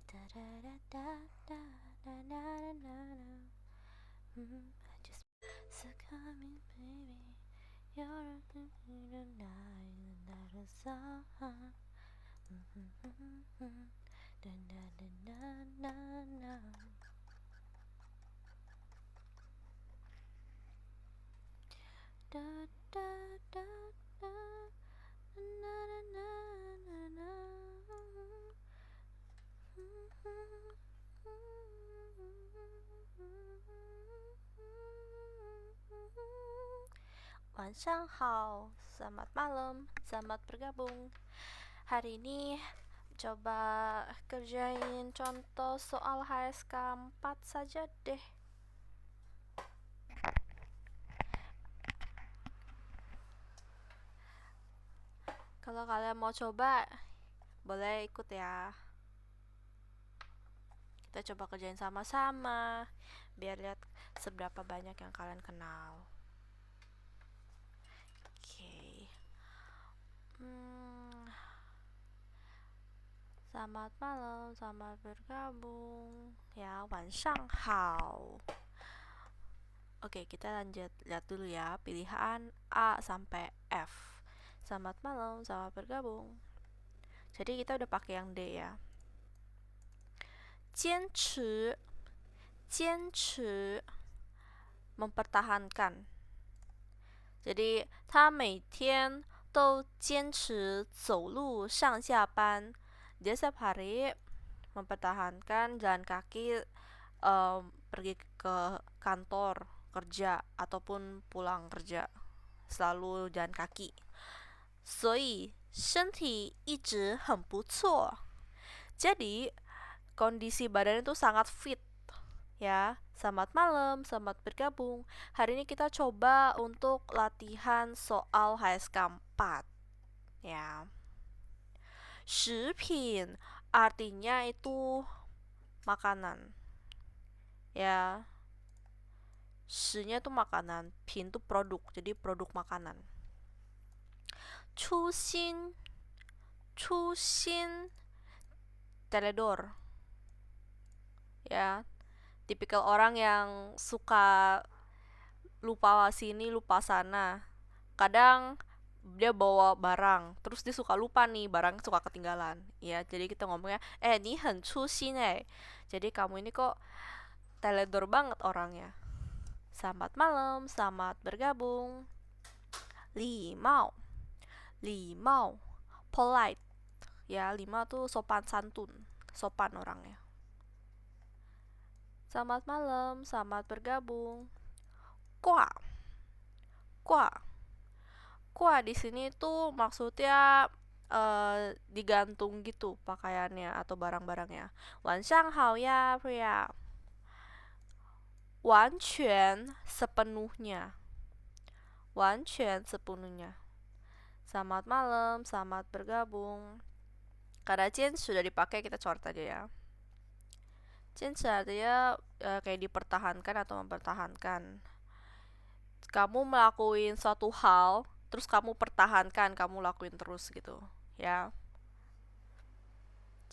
Just coming, baby. You're the night that is on. Da da da da na na na na na. 晚上好, selamat malam, selamat bergabung. Hari ini coba kerjain contoh soal HSK 4 saja deh. Kalau kalian mau coba, boleh ikut ya. Kita coba kerjain sama-sama, biar lihat seberapa banyak yang kalian kenal. Oke. Selamat malam, selamat bergabung. Ya, 晚上好. Oke, kita lanjut lihat dulu ya pilihan A sampai F. Selamat malam, selamat bergabung. Jadi kita udah pakai yang D ya. 坚持, 坚持, mempertahankan. Jadi, 他每天都坚持走路上下班. Dia setiap hari mempertahankan jalan kaki pergi ke kantor kerja ataupun pulang kerja. Selalu jalan kaki. 所以身体一直很不错. Jadi kondisi badan itu sangat fit ya. Selamat malam, selamat bergabung. Hari ini kita coba untuk latihan soal HSK 4 ya. 食品 artinya itu makanan ya. 食nya itu makanan, 品 itu produk, jadi produk makanan. 初心, 初心, teledor ya, tipikal orang yang suka lupa sini lupa sana. Kadang dia bawa barang, terus dia suka lupa nih, barang suka ketinggalan ya. Jadi kita ngomongnya ni 很粗心 jadi kamu ini kok teledor banget orangnya. Selamat malam, selamat bergabung. 礼貌, 礼貌, polite ya. 礼貌 tuh sopan santun, sopan orangnya. Selamat malam, selamat bergabung. 挂, 挂, 挂 di sini tuh maksudnya digantung gitu pakaiannya atau barang-barangnya. 晚上好呀, pria. 完全 sepenuhnya, 完全 sepenuhnya. Selamat malam, selamat bergabung. Karena 坚持 sudah dipakai, kita coret aja ya. 坚持 artinya kayak dipertahankan atau mempertahankan. Kamu melakukan suatu hal, terus kamu pertahankan, kamu lakuin terus gitu ya.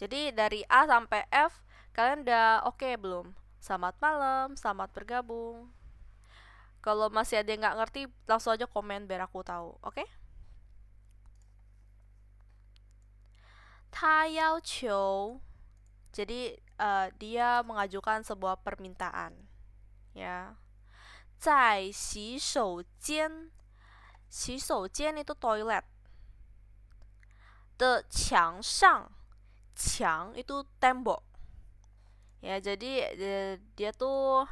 Jadi dari A sampai F kalian udah oke belum? Selamat malam, selamat bergabung. Kalau masih ada yang nggak ngerti, langsung aja komen biar aku tahu, oke? 他要求, jadi dia mengajukan sebuah permintaan ya. 在洗手间, 洗手间 itu toilet. 的墙上, 墙 itu tembok ya. Jadi dia tuh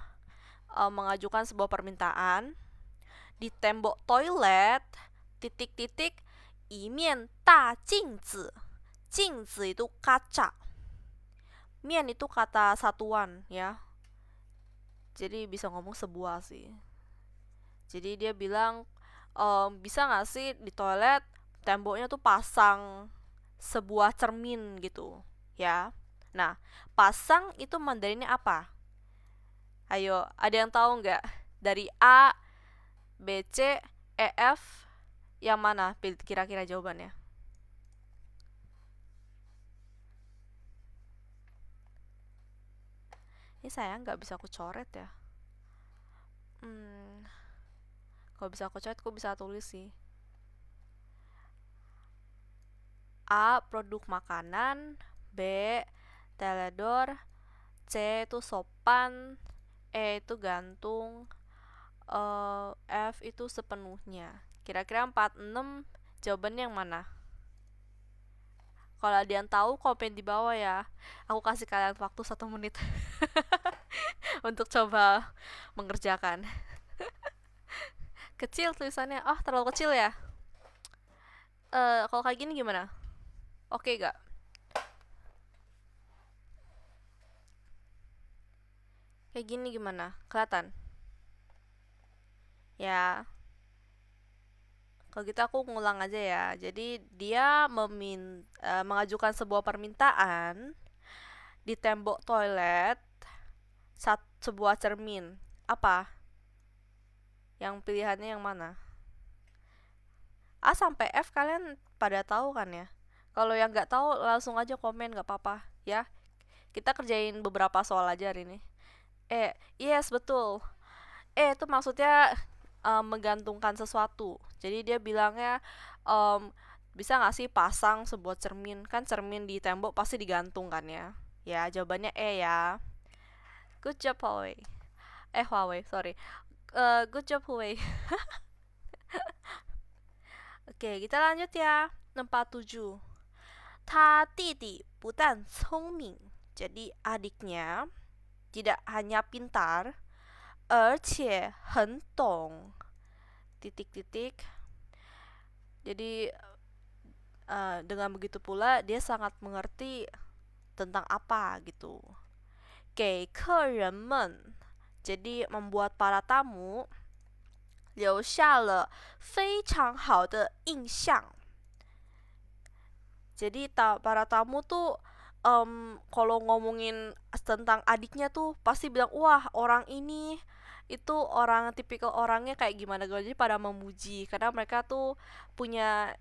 mengajukan sebuah permintaan di tembok toilet titik-titik 一面大镜子. 镜子 itu kaca, 面 itu kata satuan ya. Jadi bisa ngomong sebuah sih. Jadi dia bilang bisa gak sih di toilet temboknya tuh pasang sebuah cermin gitu ya. Nah, pasang itu Mandarinnya apa? Ayo, ada yang tahu nggak? Dari A, B, C, E, F, yang mana kira-kira jawabannya? Ini sayang nggak bisa aku coret ya. Kalau bisa aku coret, aku bisa tulis sih. A. Produk makanan. B. Teledor. C. Itu sopan. E. Itu gantung. F. Itu sepenuhnya. Kira-kira 46 jawabannya yang mana? Kalau ada yang tahu, komen di bawah ya. Aku kasih kalian waktu 1 menit untuk coba mengerjakan. Kecil tulisannya. Oh, terlalu kecil ya? Kalau kayak gini gimana? Oke gak? Kayak gini gimana? Kelihatan? Ya. Kalau gitu aku ngulang aja ya. Jadi dia mengajukan sebuah permintaan di tembok toilet sebuah cermin. Apa? Yang pilihannya yang mana? A sampai F kalian pada tahu kan ya? Kalau yang nggak tahu langsung aja komen, nggak apa-apa ya. Kita kerjain beberapa soal aja hari ini. Yes betul. Itu maksudnya menggantungkan sesuatu. Jadi dia bilangnya bisa nggak sih pasang sebuah cermin? Kan cermin di tembok pasti digantung kan ya? Ya jawabannya ya. Good job Huawei. Huawei sorry. Good job Huawei. Oke, kita lanjut ya. 47. 他弟弟不但聪明, jadi adiknya tidak hanya pintar, 而且很懂. Titik-titik. Jadi dengan begitu pula dia sangat mengerti tentang apa gitu. 给客人们, jadi membuat para tamu 留下了非常好的印象. Jadi para tamu tuh kalau ngomongin tentang adiknya tuh pasti bilang, wah orang ini itu orang tipikal orangnya kayak gimana gitu. Jadi pada memuji karena mereka tuh punya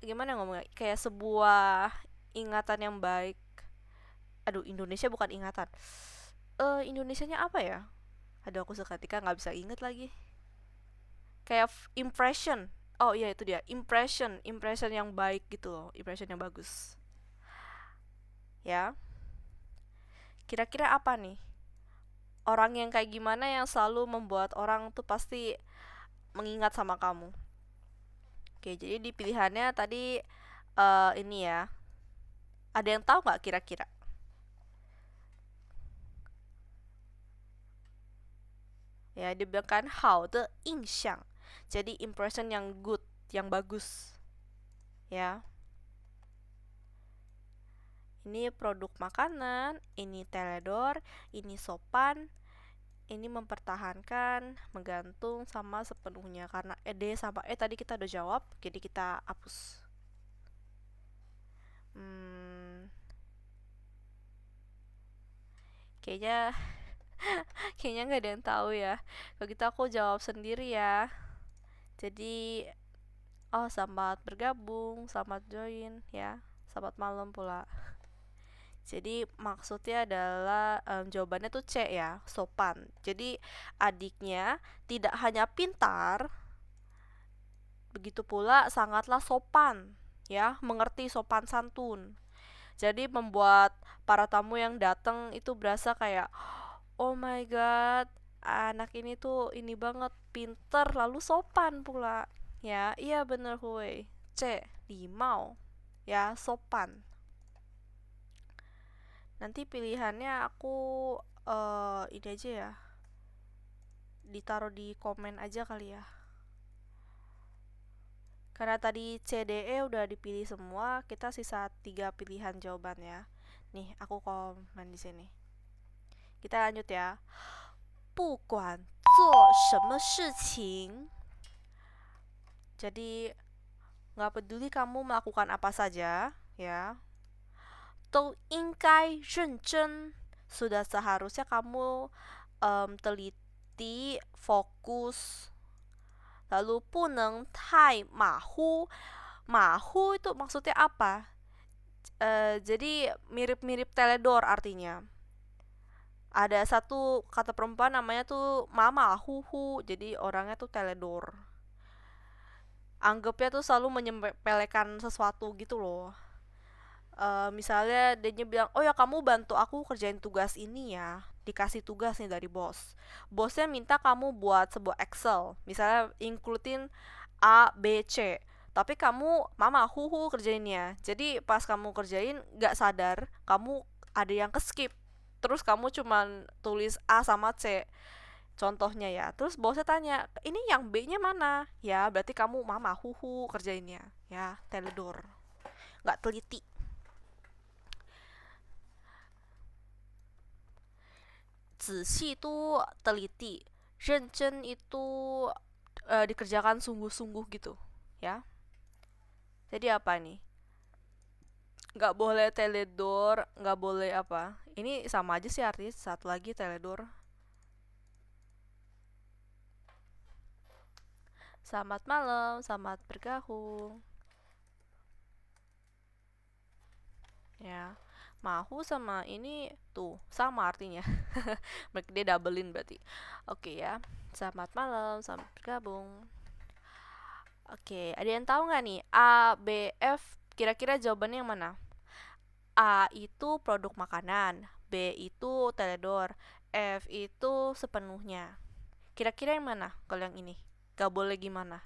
gimana ngomongnya, kayak sebuah ingatan yang baik. Aduh, Indonesia bukan ingatan. Indonesianya apa ya? Aduh, aku seketika nggak bisa inget lagi. Kayak impression. Oh iya itu dia, impression yang baik gitu loh, impression yang bagus. Ya. Kira-kira apa nih? Orang yang kayak gimana yang selalu membuat orang tuh pasti mengingat sama kamu. Oke, jadi di pilihannya tadi ini ya. Ada yang tahu nggak kira-kira? Ya, dibilang kan 好的印象. Jadi impression yang good, yang bagus. Ya. Ini produk makanan, ini teledor, ini sopan, ini mempertahankan, menggantung sama sepenuhnya. Karena D sama E tadi kita udah jawab, jadi kita hapus. Kayaknya nggak ada yang tahu ya. Kalau gitu aku jawab sendiri ya. Jadi selamat bergabung, selamat join ya. Selamat malam pula. Jadi maksudnya adalah jawabannya tuh C ya, sopan. Jadi adiknya tidak hanya pintar, begitu pula sangatlah sopan ya, mengerti sopan santun. Jadi membuat para tamu yang datang itu berasa kayak, oh my god, anak ini tuh ini banget, pinter lalu sopan pula. Ya, iya bener Hui. C, limau. Ya, sopan. Nanti pilihannya aku ini aja ya. Ditaruh di komen aja kali ya. Karena tadi C, D, E udah dipilih semua, kita sisa 3 pilihan jawaban ya. Nih, aku komen di sini. Kita lanjut ya. 不管做什么事情, jadi nggak peduli kamu melakukan apa saja ya, 都应该认真, sudah seharusnya kamu teliti, fokus. Lalu 不能太马虎. Mahu itu maksudnya apa? Jadi mirip-mirip teledor artinya. Ada satu kata perempuan namanya tuh mama huhu, jadi orangnya tuh teledor. Anggapnya tuh selalu menyepelekan sesuatu gitu loh. Misalnya dia bilang, oh ya kamu bantu aku kerjain tugas ini ya, dikasih tugas nih dari bos. Bosnya minta kamu buat sebuah Excel, misalnya includein A, B, C. Tapi kamu, mama, huhu kerjainnya. Jadi pas kamu kerjain, gak sadar, kamu ada yang ke skip. Terus kamu cuman tulis A sama C. Contohnya ya. Terus bosnya tanya, ini yang B-nya mana? Ya, berarti kamu, mama, huhu kerjainnya. Ya, teledor. Gak teliti. 仔细 itu teliti, 认真 itu dikerjakan sungguh-sungguh gitu ya. Jadi apa nih, nggak boleh teledor, nggak boleh apa, ini sama aja sih artinya, satu lagi teledor. Selamat malam, selamat bergabung ya. Mahu sama ini tuh sama artinya. Mereka dia doublein berarti. Oke ya, selamat malam, selamat bergabung. Oke, ada yang tahu nggak nih A, B, F? Kira-kira jawabannya yang mana? A itu produk makanan, B itu teledor, F itu sepenuhnya. Kira-kira yang mana kalau yang ini? Gak boleh gimana?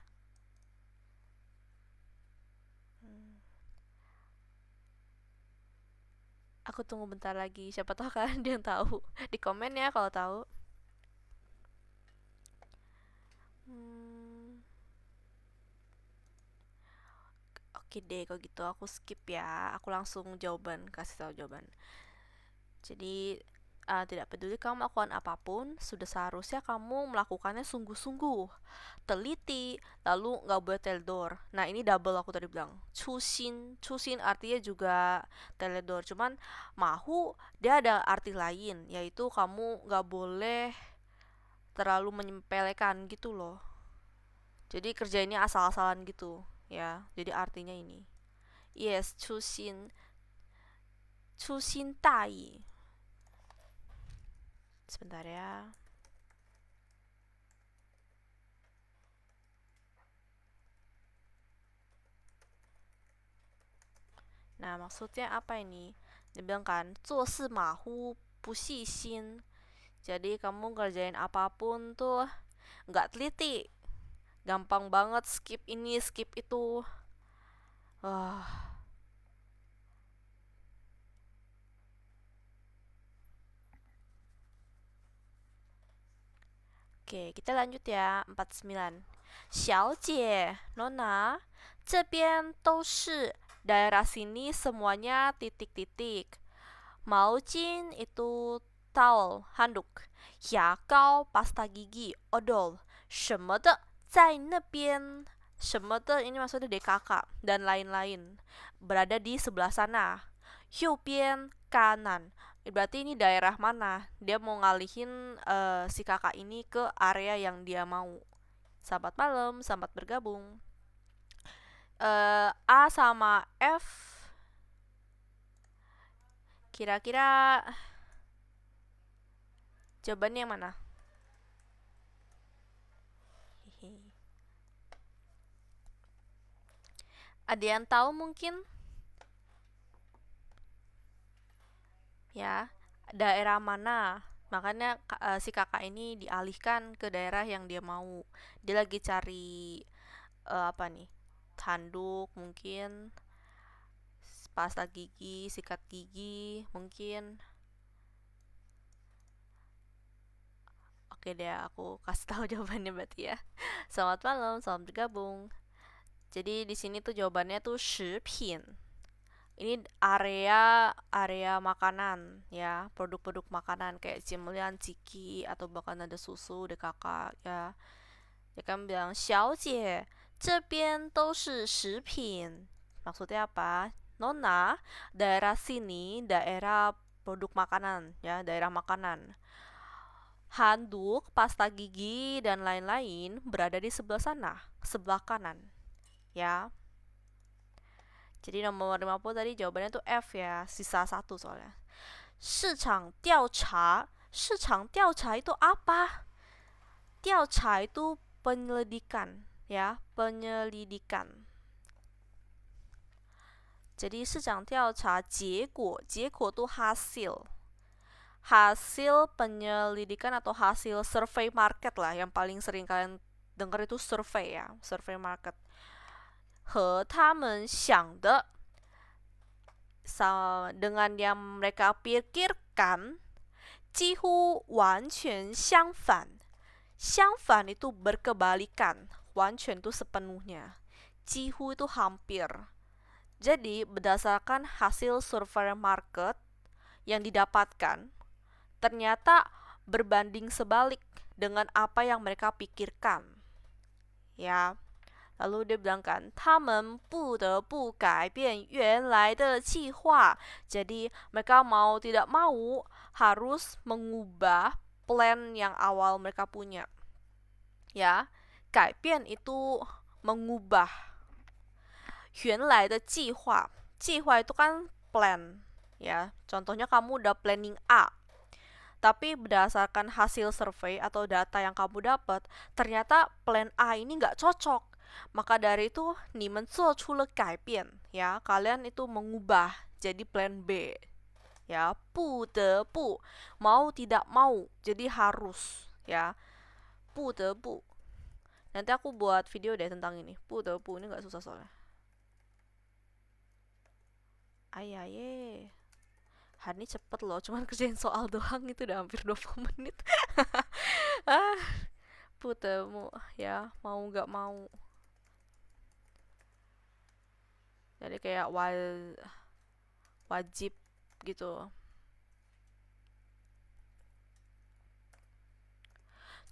Aku tunggu bentar lagi, siapa tahu kan dia yang tahu. Di komen ya kalau tahu. Hmm, Oke deh kalau gitu aku skip ya. Aku langsung kasih tahu jawaban. Jadi tidak peduli kamu melakukan apapun, sudah seharusnya kamu melakukannya sungguh-sungguh, teliti, lalu nggak boleh teledor. Nah ini double aku tadi bilang. Cusin, cusin artinya juga teledor. Cuman mahu dia ada arti lain, yaitu kamu nggak boleh terlalu menyempelekan gitu loh. Jadi kerjainnya asal-asalan gitu ya. Jadi artinya ini. Yes, cusin, cusin tai. Sebentar ya. Nah, maksudnya apa ini? Dia bilang kan, 做事 mahu, 不细心. Jadi kamu ngerjain apapun tuh nggak teliti. Gampang banget skip ini, skip itu. Wah. Oke, kita lanjut ya. 49. 小姐, Nona, 这边都是 daerah sini semuanya titik-titik. 毛巾 itu towel, handuk. 牙膏 pasta gigi, odol. 什么的在那边. 什么的 ini maksudnya DKK dan lain-lain. Berada di sebelah sana. 右边 kanan. Berarti ini daerah mana? Dia mau ngalihin si kakak ini ke area yang dia mau. Selamat malam, selamat bergabung. A sama F kira-kira jawabannya yang mana? Ada yang tahu mungkin? Ya, daerah mana? Makanya si kakak ini dialihkan ke daerah yang dia mau. Dia lagi cari apa nih? Handuk mungkin, pasta gigi, sikat gigi mungkin. Oke deh, aku kasih tahu jawabannya berarti ya. Selamat malam, selamat bergabung. Jadi di sini tuh jawabannya tuh 食品. Ini area makanan ya, produk-produk makanan kayak cemilan, ciki atau bahkan ada susu, ada kakak ya. Dia kan bilang 小姐,这边都是食品. Maksudnya apa? Nona, daerah sini daerah produk makanan ya, daerah makanan. Handuk, pasta gigi dan lain-lain berada di sebelah sana, sebelah kanan. Ya. Jadi nomor 50 tadi jawabannya tuh F ya, sisa satu soalnya. 市场调查市场调查 itu apa? 调查 itu penyelidikan, ya, penyelidikan. Jadi 市场调查结果itu hasil. Hasil penyelidikan atau hasil survei market lah, yang paling sering kalian dengar itu survei ya, survei market. 和他们想的 dengan yang mereka pikirkan 几乎完全相反. 相反 itu berkebalikan, 完全 itu sepenuhnya, 几乎 itu hampir. Jadi berdasarkan hasil survei market yang didapatkan, ternyata berbanding sebalik dengan apa yang mereka pikirkan. Ya. Lalu dia bilang kan, 他们不得不改变原来的计划. Jadi mereka mau tidak mau harus mengubah plan yang awal mereka punya. Ya, 改变 itu mengubah. 原来的计划, 计划 itu kan plan. Ya, contohnya kamu udah planning A. Tapi berdasarkan hasil survei atau data yang kamu dapat, ternyata plan A ini nggak cocok. Maka dari itu, 你们做出了改变, ya, kalian itu mengubah jadi plan B. Ya, 不得不, mau tidak mau, jadi harus, ya. 不得不. Nanti aku buat video deh tentang ini. 不得不 ini nggak susah soalnya. Ayaye. Hari ini cepet loh, cuman kerjain soal doang itu udah hampir 20 menit. Ah, 不得不, ya, mau nggak mau. Jadi kayak wajib gitu.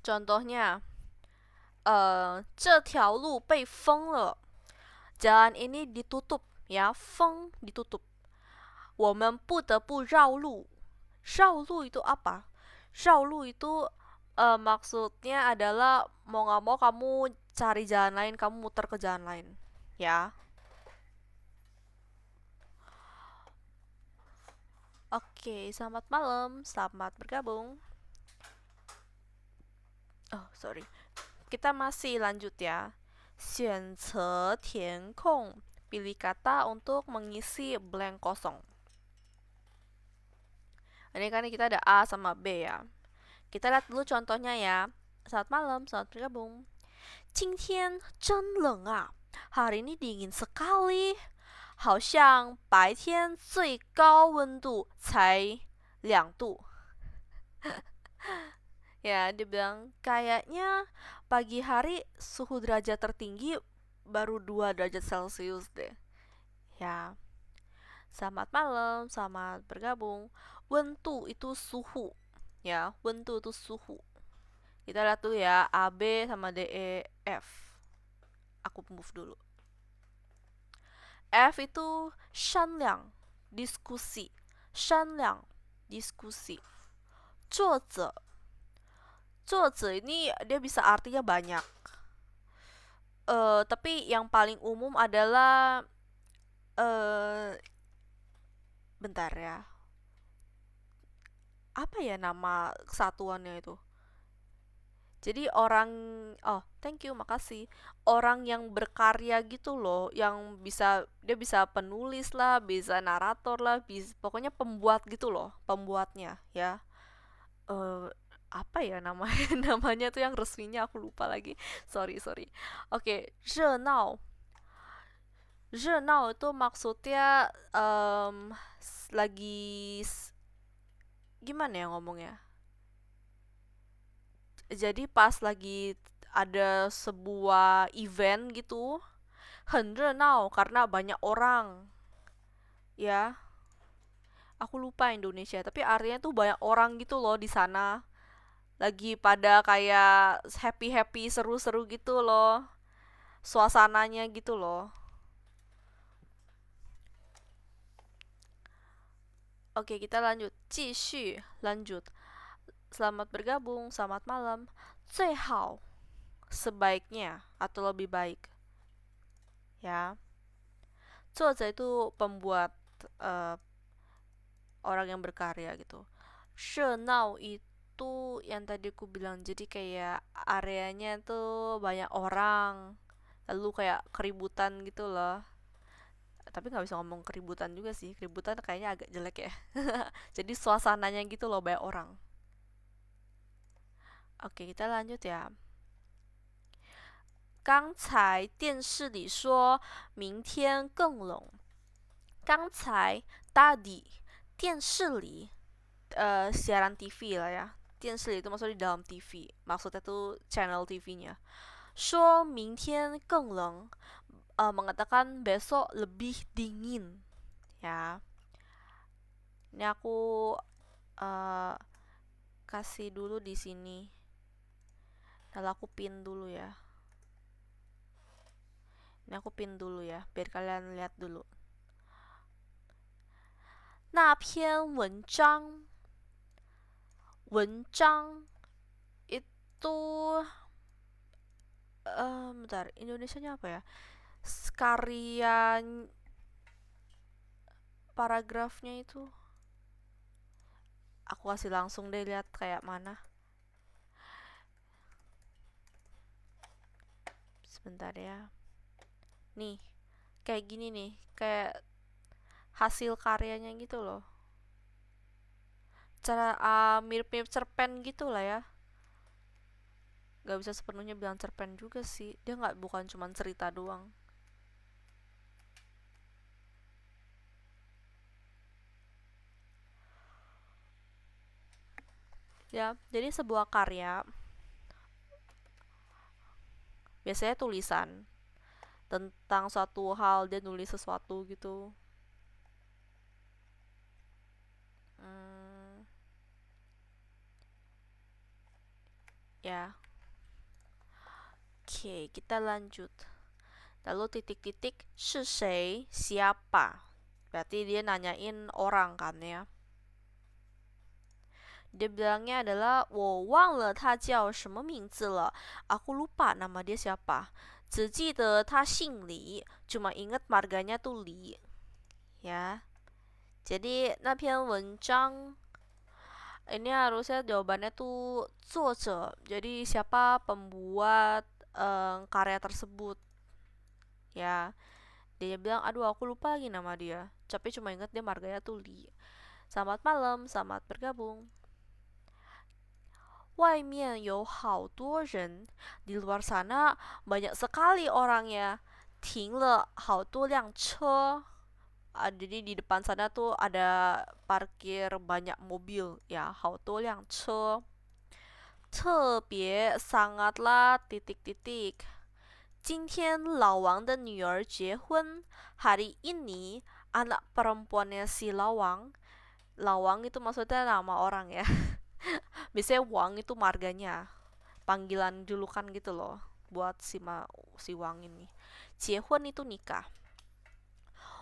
Contohnya, 这条路被封了. Jalan ini ditutup, ya, 封 ditutup. 我们不得不绕路. 绕路 itu apa? 绕路 itu maksudnya adalah mau nggak mau kamu cari jalan lain, kamu muter ke jalan lain, ya. Oke, selamat malam, selamat bergabung. Oh, sorry. Kita masih lanjut ya. 选择填空, pilih kata untuk mengisi blank kosong. Ini kan kita ada A sama B ya. Kita lihat dulu contohnya ya. Selamat malam, selamat bergabung. 今天真冷啊. Hari ini dingin sekali. 好像白天最高温度才2度. Ya, dia bilang kayaknya pagi hari suhu derajat tertinggi baru 2 derajat Celcius deh. Ya. Selamat malam, selamat bergabung. Wentu itu suhu. Ya, wentu itu suhu. Kita lihat dulu ya, A, B sama D, E, F. Aku move dulu. F itu 商量, diskusi. 商量, diskusi. 作者. 作者 ini dia bisa artinya banyak. Tapi yang paling umum adalah bentar ya. Apa ya nama kesatuannya itu? Jadi orang, thank you, makasih. Orang yang berkarya gitu loh, yang dia bisa penulis lah, bisa narator lah, pokoknya pembuat gitu loh, pembuatnya ya. Apa ya namanya? Namanya tuh yang resminya aku lupa lagi. Sorry. Oke, 热闹. 热闹 itu maksudnya lagi gimana ya ngomongnya? Jadi pas lagi ada sebuah event gitu, 很热闹 karena banyak orang. Ya. Aku lupa Indonesia, tapi artinya tuh banyak orang gitu loh di sana. Lagi pada kayak happy-happy, seru-seru gitu loh. Suasananya gitu loh. Oke, kita lanjut. 继续, lanjut. Selamat bergabung, selamat malam. 最好, sebaiknya atau lebih baik. Ya. 作者 itu pembuat orang yang berkarya gitu. 热闹 itu tuh yang tadi aku bilang, jadi kayak areanya tuh banyak orang, lalu kayak keributan gitu loh. Tapi nggak bisa ngomong keributan juga sih, keributan kayaknya agak jelek ya. Jadi suasananya gitu loh, banyak orang. Oke, kita lanjut ya. 刚才电视里说明天更冷。刚才 tadi 电视里 siaran TV lah ya. 电视 itu maksudnya di dalam TV. Maksudnya tuh channel TV-nya. 说明天更冷 mengatakan besok lebih dingin ya. Ini aku uh, kasih dulu di sini. Lalu aku pin dulu ya. Ini aku pin dulu ya, biar kalian lihat dulu. 那篇文章 itu bentar, Indonesianya apa ya? Karya paragrafnya itu aku kasih langsung deh, lihat kayak mana. Sebentar ya. Nih, kayak gini nih, kayak hasil karyanya gitu loh. Cara mirip-mirip cerpen gitu lah ya. Gak bisa sepenuhnya bilang cerpen juga sih. Dia bukan cuma cerita doang. Ya, jadi sebuah karya biasanya tulisan tentang suatu hal, dia nulis sesuatu gitu. Ya. Oke, kita lanjut. Lalu titik-titik 是谁 siapa. Berarti dia nanyain orang kan ya. Dia bilangnya adalah 我忘了他叫什么名字了. Aku lupa nama dia siapa. 只记得他姓李, cuma ingat marganya tuh Li. Ya. Jadi 那篇文章 ini harusnya jawabannya tuh 作者. Jadi siapa pembuat karya tersebut. Ya. Dia bilang, aduh aku lupa lagi nama dia. Tapi cuma ingat dia marganya tuh Li. Selamat malam, selamat bergabung. 外面有好多人, di luar sana banyak sekali orangnya. 停了好多辆车. Jadi di depan sana tuh ada parkir banyak mobil ya, 好多辆车. 特别 sangatlah titik-titik. 今天老王的女儿结婚. Hari ini anak perempuannya si Lawang. Lawang itu maksudnya nama orang ya. Biasanya Wang itu marganya, panggilan julukan gitu loh buat si Wang ini. 结婚 itu nikah.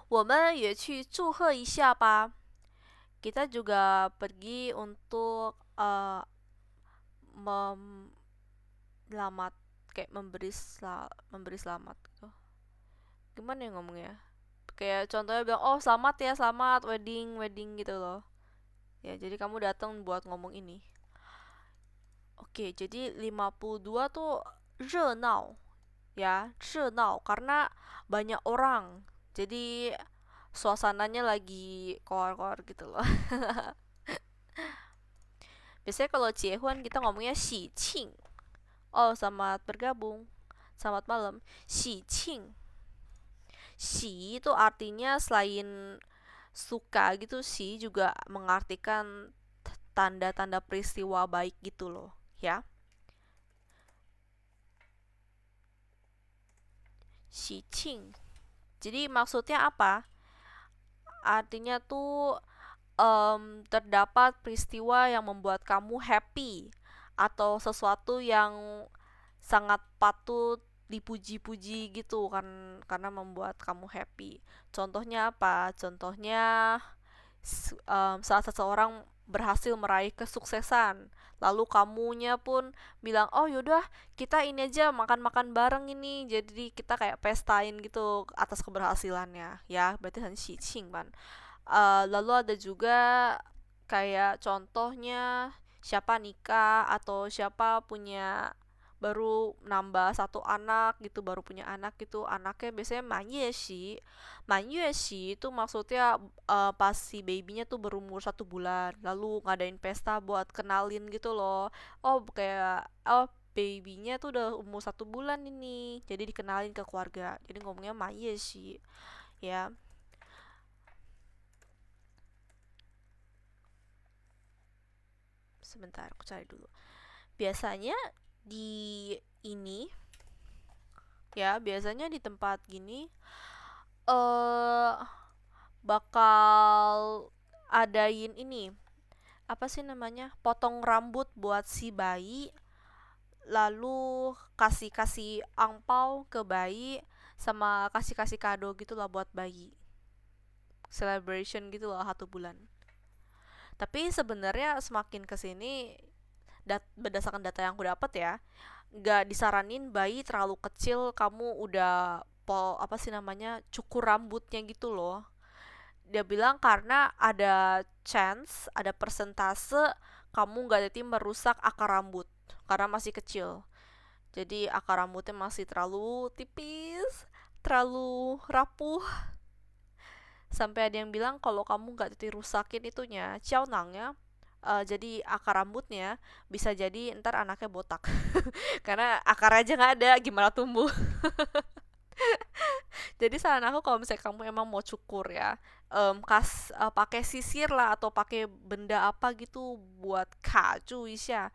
我们也去祝贺一下吧. Kita juga pergi untuk kayak memberi selamat gitu. Gimana ya ngomongnya? Kayak contohnya bilang, oh selamat ya, selamat wedding gitu loh. Ya, jadi kamu datang buat ngomong ini. Oke, jadi 52 tuh 热闹. Ya, 热闹 karena banyak orang. Jadi suasananya lagi koar-koar gitu loh. Biasanya kalau 结婚 kita ngomongnya 喜庆. Oh, selamat bergabung. Selamat malam. 喜庆. 喜 itu artinya selain suka gitu, sih juga mengartikan tanda-tanda peristiwa baik gitu loh ya. Xicing. Jadi maksudnya apa? Artinya tuh terdapat peristiwa yang membuat kamu happy atau sesuatu yang sangat patut dipuji-puji gitu kan, karena membuat kamu happy. Contohnya apa? Contohnya saat seseorang berhasil meraih kesuksesan, lalu kamunya pun bilang, oh yaudah kita ini aja makan-makan bareng ini, jadi kita kayak pestain gitu atas keberhasilannya ya, berarti han xicing kan. Lalu ada juga kayak contohnya siapa nikah atau siapa punya baru nambah satu anak gitu, baru punya anak gitu, anaknya biasanya manyeshi. Manyeshi itu maksudnya pas si babynya tuh berumur 1 bulan, lalu ngadain pesta buat kenalin gitu loh. Oh kayak babynya tuh udah umur 1 bulan ini, jadi dikenalin ke keluarga, jadi ngomongnya manyeshi ya. Sebentar aku cari dulu. Biasanya di ini ya, biasanya di tempat gini eh bakal adain ini, apa sih namanya, potong rambut buat si bayi, lalu kasih-kasih angpau ke bayi, sama kasih-kasih kado gitu lah buat bayi, celebration gitu lah 1 bulan. Tapi sebenarnya semakin kesini, berdasarkan data yang aku dapat ya, nggak disaranin bayi terlalu kecil kamu udah apa sih namanya, cukur rambutnya gitu loh. Dia bilang karena ada chance, ada persentase kamu nggak jadi merusak akar rambut karena masih kecil. Jadi akar rambutnya masih terlalu tipis, terlalu rapuh. Sampai ada yang bilang kalau kamu nggak jadi rusakin itunya, ciaonangnya, jadi akar rambutnya, bisa jadi ntar anaknya botak. Karena akar aja nggak ada, gimana tumbuh. Jadi saran aku kalau misalnya kamu emang mau cukur ya, pakai sisir lah atau pakai benda apa gitu buat kaju isya,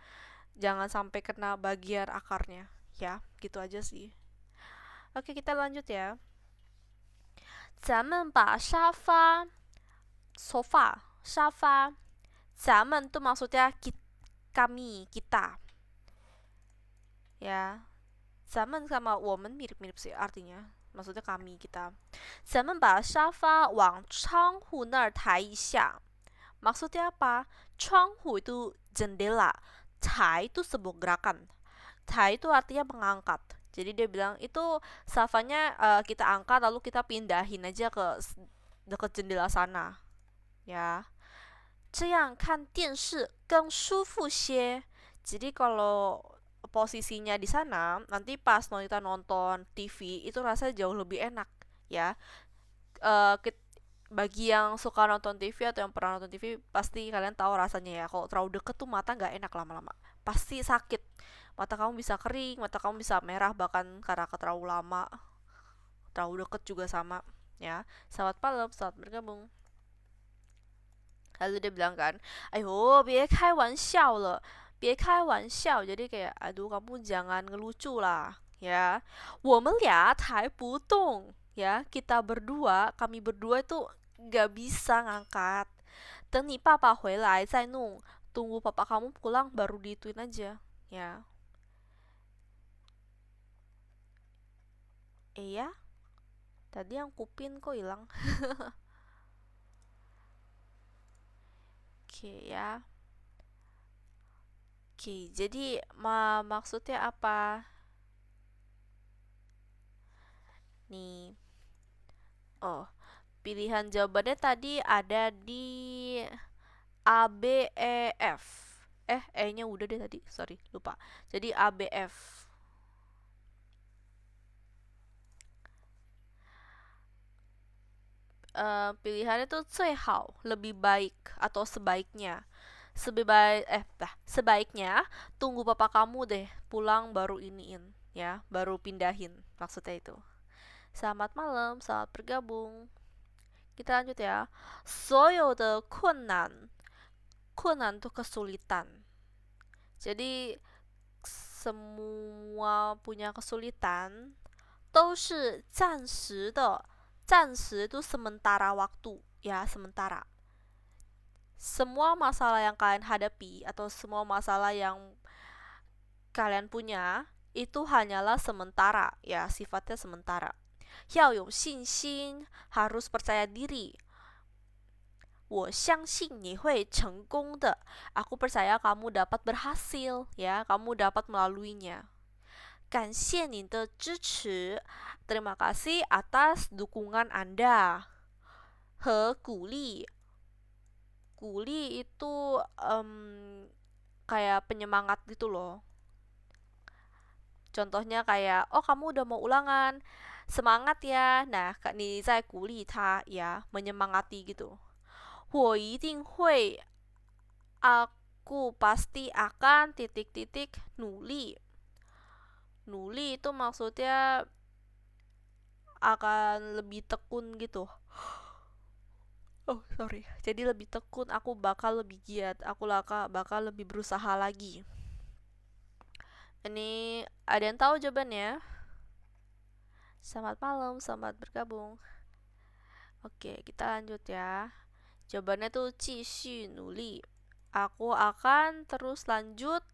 jangan sampai kena bagian akarnya ya, gitu aja sih. Oke, kita lanjut ya. 咱们把沙发 sofa 沙发 zaman tuh maksudnya kami, kita ya. Zaman sama woman mirip-mirip sih artinya, maksudnya kami, kita. 咱们把沙发往窗户那儿抬一下. Maksudnya apa? 窗户 itu jendela, 抬 itu sebuah gerakan. 抬 itu artinya mengangkat. Jadi dia bilang itu safanya kita angkat lalu kita pindahin aja ke dekat jendela sana ya. 这样看电视更舒服些. Jadi kalau posisinya di sana, nanti pas kita nonton TV itu rasanya jauh lebih enak ya. Eh, Bagi yang suka nonton TV atau yang pernah nonton TV pasti kalian tahu rasanya ya, kalau terlalu deket tuh mata nggak enak lama-lama, pasti sakit, mata kamu bisa kering, mata kamu bisa merah bahkan karena terlalu lama, terlalu deket juga sama ya. Selamat malam, selamat bergabung. Lalu dia bilang kan, ayo biar kai wan xiao le, biar kai wan xiao, jadi kayak aduh kamu jangan ngelucu lah ya. 我们俩抬不动 ya, kita berdua, kami berdua itu gak bisa ngangkat. 等你爸爸回来再弄, tunggu papa kamu pulang baru diituin aja ya. Ya, tadi yang kupin kok hilang. Oke ya. Oke, jadi maksudnya apa nih? Oh, pilihan jawabannya tadi ada di A, B, E, F. E-nya udah deh tadi, sorry, lupa. Jadi A, B, F. Pilihannya tuh 最好, lebih baik atau sebaiknya. Sebaiknya tunggu papa kamu deh pulang baru iniin ya, baru pindahin, maksudnya itu. Selamat malam, selamat bergabung. Kita lanjut ya. 所有的困难 困难 tuh kesulitan. Jadi semua punya kesulitan 都是暂时的. 暂时 itu sementara waktu ya, sementara. Semua masalah yang kalian hadapi atau semua masalah yang kalian punya itu hanyalah sementara ya, sifatnya sementara. 要有信心, harus percaya diri. 我相信你会成功的. Aku percaya kamu dapat berhasil ya, kamu dapat melaluinya. 感谢你的支持. Terima kasih atas dukungan Anda. 和鼓励. 鼓励 itu kayak penyemangat gitu loh. Contohnya kayak, oh kamu udah mau ulangan, semangat ya. Nah, ni zai guli ta ya, menyemangati gitu. 我一定会 aku pasti akan titik-titik nuli. Nuli itu maksudnya akan lebih tekun gitu. Oh, sorry. Jadi lebih tekun, aku bakal lebih giat, aku bakal lebih berusaha lagi. Ini ada yang tahu jawabannya? Selamat malam, selamat bergabung. Oke, kita lanjut ya. Jawabannya tuh 继续努力. Aku akan terus lanjut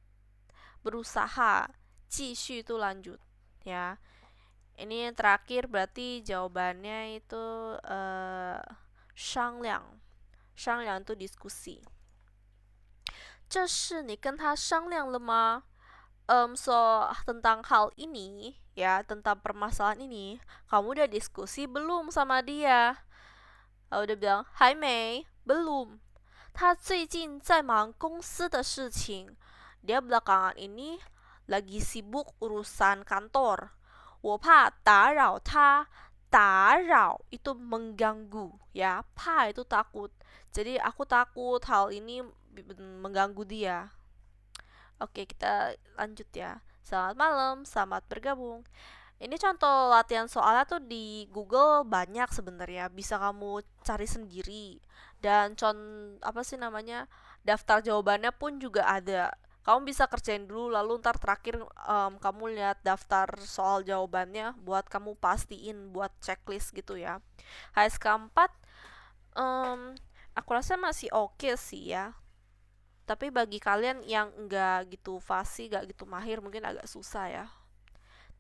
berusaha. 继续 itu lanjut ya. Ini yang terakhir berarti jawabannya itu 商量. 商量 itu diskusi. 这事你跟他商量了吗? So tentang hal ini ya, tentang permasalahan ini, kamu udah diskusi belum sama dia? Udah bilang, 还没, belum. 他最近在忙公司的事情. Dia belakangan ini lagi sibuk urusan kantor. 我怕打扰他. 打扰 itu mengganggu ya. 怕 itu takut. Jadi aku takut hal ini mengganggu dia. Oke, kita lanjut ya. Selamat malam, selamat bergabung. Ini contoh latihan soalnya tuh di Google banyak sebenarnya, bisa kamu cari sendiri. Dan apa sih namanya? Daftar jawabannya pun juga ada. Kamu bisa kerjain dulu, lalu ntar terakhir kamu lihat daftar soal jawabannya buat kamu pastiin buat checklist gitu ya. HSK 4 aku rasa masih oke sih ya. Tapi bagi kalian yang enggak gitu fasih, enggak gitu mahir, mungkin agak susah ya.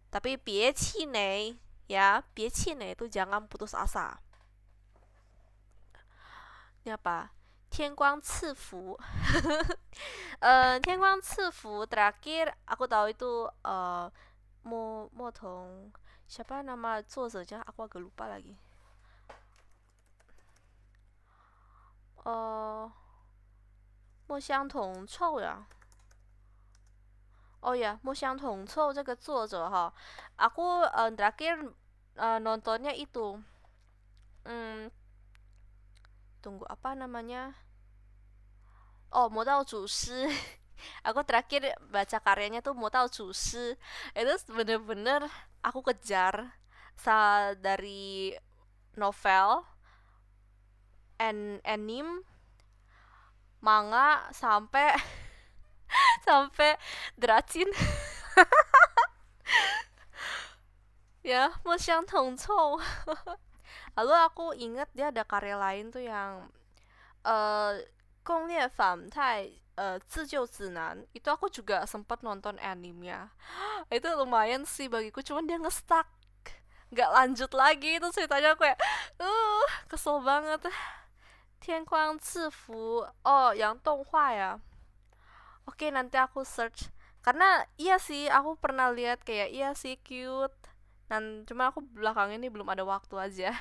Tapi 别气馁 ya, 别气馁 itu jangan putus asa. Ini apa? 天光赐福. 天光赐福 terakhir aku tahu itu Mo Tong. Siapa nama 作者nya? Aku agak lupa lagi. Mo Xiang Tong Chou ya. Oh ya, Mo Xiang Tong Chou 这个作者哈, aku terakhir nontonnya itu. Tunggu apa namanya? Oh, Modal Jushi. Aku terakhir baca karyanya tuh Modal Jushi. Itu bener-bener aku kejar dari novel, anime, manga sampai sampai dracin. Ya, Mo Xiang Tong Chou. Lalu aku inget dia ada karya lain tuh yang 攻略反派自救指南. Itu aku juga sempat nonton animenya. Itu lumayan sih bagiku, cuman dia nge-stuck, nggak lanjut lagi. Itu ceritanya aku kayak kesel banget. 天光赐福 oh yang 动画 ya. Oke, nanti aku search karena iya sih aku pernah lihat kayak iya sih cute. Dan cuma aku belakang ini belum ada waktu aja.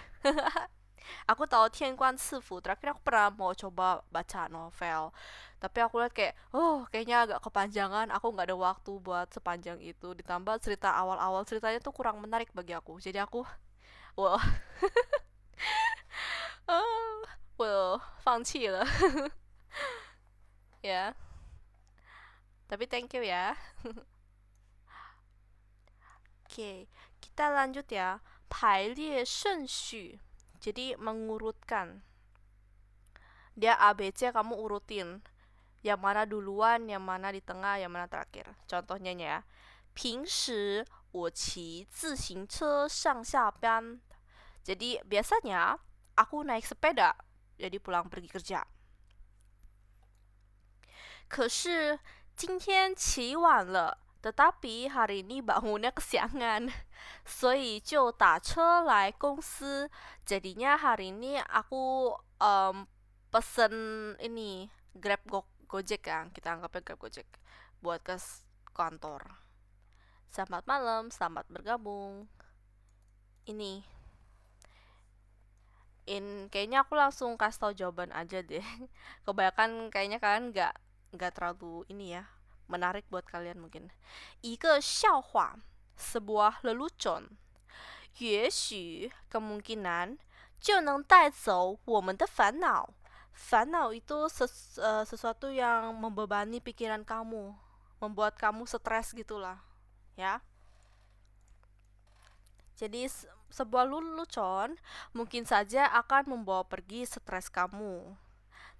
Aku tahu 天官赐福, terakhir aku pernah mau coba baca novel, tapi aku lihat kayak kayaknya agak kepanjangan, aku nggak ada waktu buat sepanjang itu, ditambah cerita awal-awal ceritanya tuh kurang menarik bagi aku, jadi aku well 我放弃了. Ya, tapi thank you ya. Oke, kita lanjut ya. 排列顺序, jadi mengurutkan. Dia ABC, kamu urutin yang mana duluan, yang mana di tengah, yang mana terakhir. Contohnya ya, 平时我骑自行车上下班. Jadi biasanya aku naik sepeda jadi pulang pergi kerja. 可是今天起晚了, tetapi hari ini bangunnya kesiangan, 所以就打车来公司. Jadinya hari ini aku pesen ini Grab Gojek kan, kita anggapnya Grab Gojek buat ke kantor. Selamat malam, selamat bergabung. Ini kayaknya aku langsung kasih tau jawaban aja deh. Kebanyakan kayaknya kalian nggak terlalu ini ya, menarik buat kalian mungkin. 一个笑话 sebuah lelucon 也许 kemungkinan 就能带走我们的烦恼.烦恼itu sesuatu yang membebani pikiran kamu, membuat kamu stres gitulah, ya. Jadi sebuah lelucon mungkin saja akan membawa pergi stres kamu.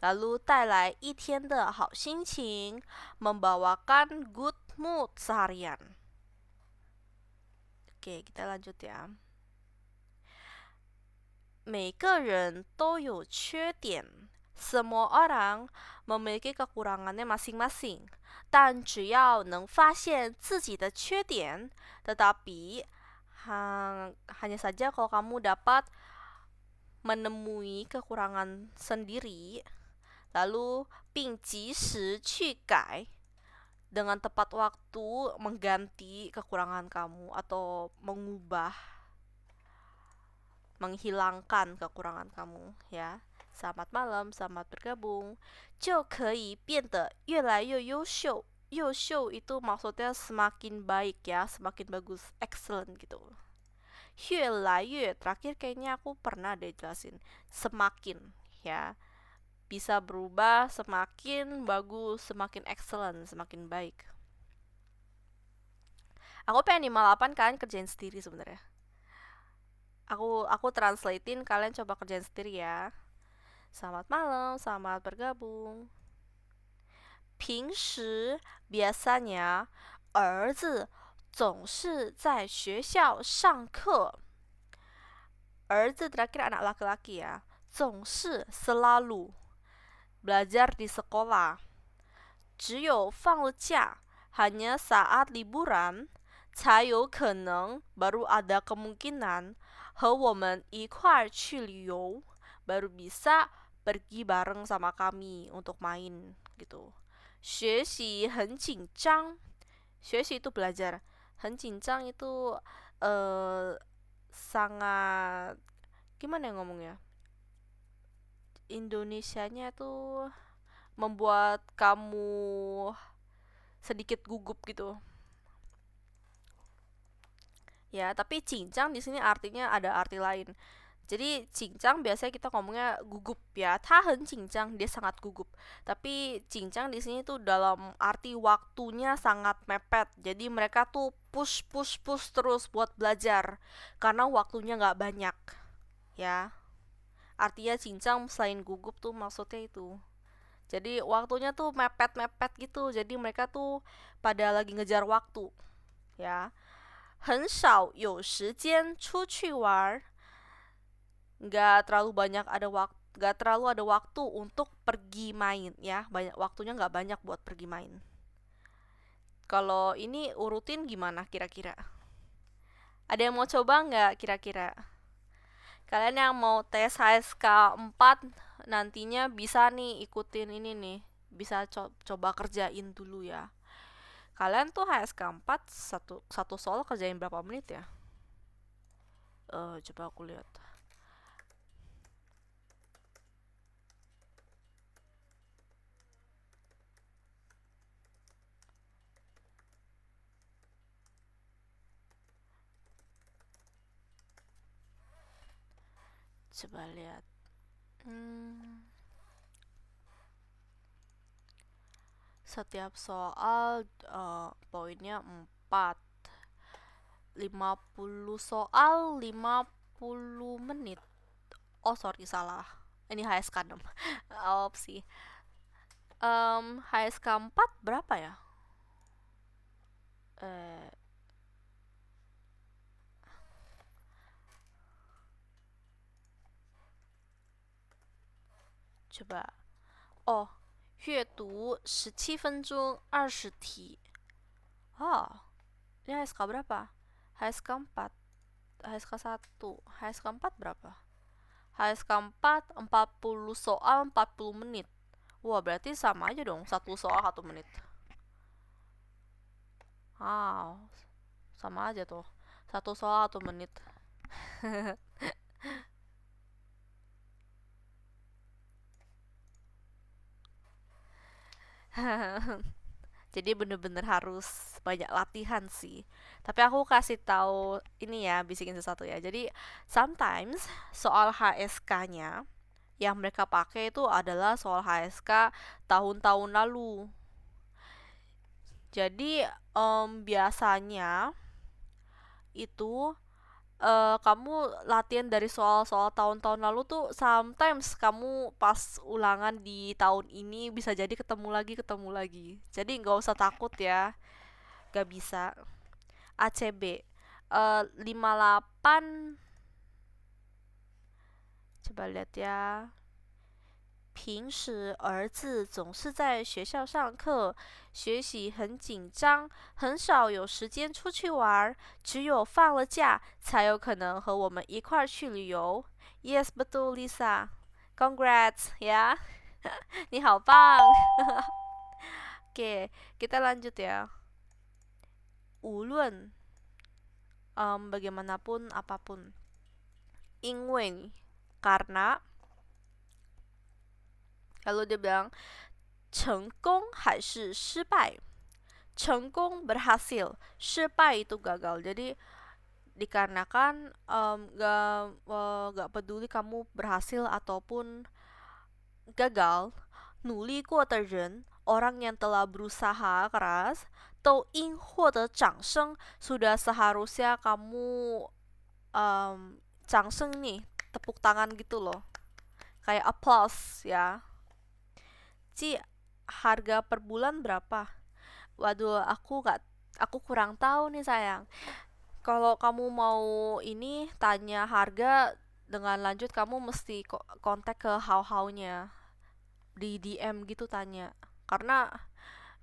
Lalu 带来一天的好心情 membawakan good mood seharian. Oke, kita lanjut ya. 每个人都有缺点 semua orang memiliki kekurangannya masing-masing. 但只要能发现自己的缺点 tetapi hanya saja kalau kamu dapat menemui kekurangan sendiri lalu 并及时去改 dengan tepat waktu mengganti kekurangan kamu atau menghilangkan kekurangan kamu, ya. Selamat malam, selamat bergabung. 就可以变得越来越优秀. 优秀 itu maksudnya semakin baik ya, semakin bagus, excellent gitu. 越来越 terakhir kayaknya aku pernah deh jelasin. Semakin, ya. Bisa berubah semakin bagus, semakin excellent, semakin baik. Aku pengen 58 kalian kerjain sendiri sebenarnya. Aku translatein, kalian coba kerjain sendiri ya. Selamat malam, selamat bergabung. 平时 biasanya 儿子总是在学校上课. 儿子 terakhir anak laki-laki ya. 总是 selalu belajar di sekolah. 只有放了假 hanya saat liburan 才有可能 baru ada kemungkinan 和我们一块去旅游 baru bisa pergi bareng sama kami untuk main gitu. 学习很紧张 学习 itu belajar. 很紧张 itu sangat gimana ya ngomongnya? Indonesianya tuh membuat kamu sedikit gugup gitu. Ya, tapi cincang di sini artinya ada arti lain. Jadi cincang biasanya kita ngomongnya gugup ya. Tahan cincang, dia sangat gugup. Tapi cincang di sini tuh dalam arti waktunya sangat mepet. Jadi mereka tuh push terus buat belajar karena waktunya nggak banyak. Ya. Artinya cincang selain gugup tuh maksudnya itu. Jadi waktunya tuh mepet gitu. Jadi mereka tuh pada lagi ngejar waktu. Ya. 很少有时间出去玩 nggak terlalu ada waktu untuk pergi main ya, waktunya nggak banyak buat pergi main. Kalau ini urutin gimana kira-kira? Ada yang mau coba nggak kira-kira? Kalian yang mau tes HSK 4 nantinya bisa nih ikutin ini nih, bisa coba kerjain dulu ya. Kalian tuh HSK 4 satu soal kerjain berapa menit ya? Coba aku lihat. Coba lihat. Setiap soal poinnya 4. 50 soal 50 menit. Oh sorry, salah. Ini HSK 6. Opsi. HSK 4 berapa ya? Coba. Oh, 阅读17分钟20题. Ini HSK berapa? HSK 4, HSK 1, HSK 4 berapa? HSK 4 40 soal 40 menit. Wah, berarti sama aja dong, satu soal 1 menit. Sama aja tuh. Satu soal 1 menit. Jadi bener-bener harus banyak latihan sih. Tapi aku kasih tahu ini ya, bisikin sesuatu ya. Jadi sometimes soal HSK-nya yang mereka pakai itu adalah soal HSK tahun-tahun lalu. Jadi biasanya itu kamu latihan dari soal-soal tahun-tahun lalu tuh sometimes kamu pas ulangan di tahun ini bisa jadi ketemu lagi. Jadi nggak usah takut ya, nggak bisa. ACB 58, coba lihat ya. 平时儿子总是在学校上课，学习很紧张，很少有时间出去玩，只有放了假才有可能和我们一块儿去旅游。Yes, betul Lisa. Congrats ya. 你好棒。Oke, kita lanjut ya. 无论bagaimanapun apapun. 因为 karena lalu dia bilang 成功还是失败 成功berhasil 失败 itu gagal jadi dikarenakan gak peduli kamu berhasil ataupun gagal 努力过的人 orang yang telah berusaha keras 都应获得掌声 sudah seharusnya kamu 掌声 nih tepuk tangan gitu loh kayak applause ya. Ci, harga per bulan berapa? Waduh, aku kurang tahu nih sayang. Kalau kamu mau ini tanya harga dengan lanjut kamu mesti kontak ke how-how-nya di DM gitu tanya. Karena